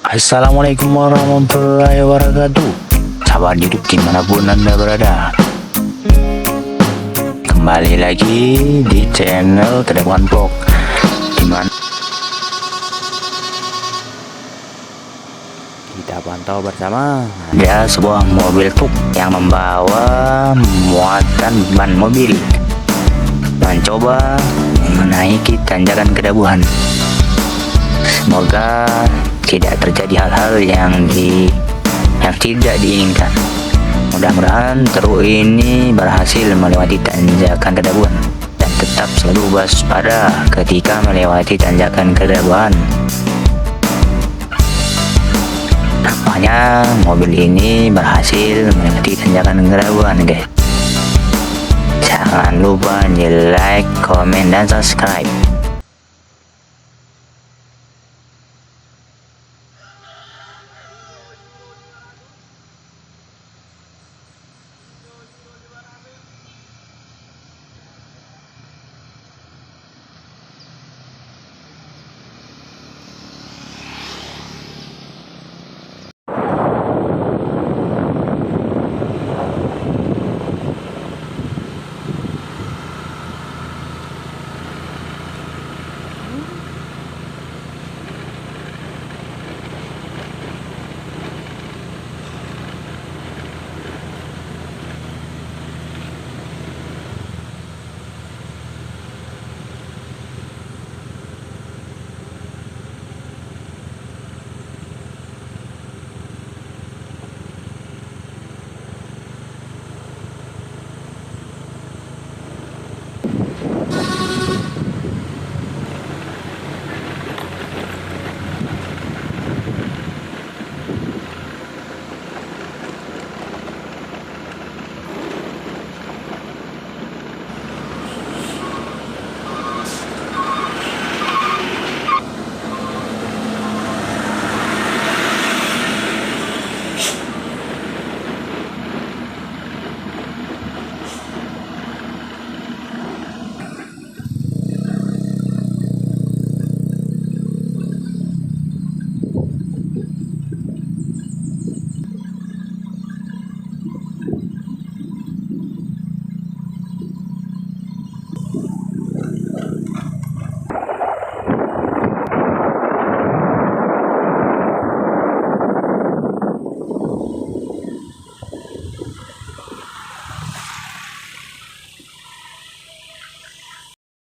Assalamualaikum warahmatullahi wabarakatuh. Sahabat YouTube dimanapun Anda berada, kembali lagi di channel Kedabuhen Vlog, dimana kita pantau bersama ada sebuah mobil truk yang membawa muatan ban mobil mencoba menaiki tanjakan Kedabuhen. Semoga tidak terjadi hal-hal yang tidak diinginkan. Mudah-mudahan truk ini berhasil melewati tanjakan Kedabuhen dan tetap selalu waspada ketika melewati tanjakan Kedabuhen. Nampaknya mobil ini berhasil melewati tanjakan Kedabuhen, guys. Jangan lupa di like, komen, dan subscribe.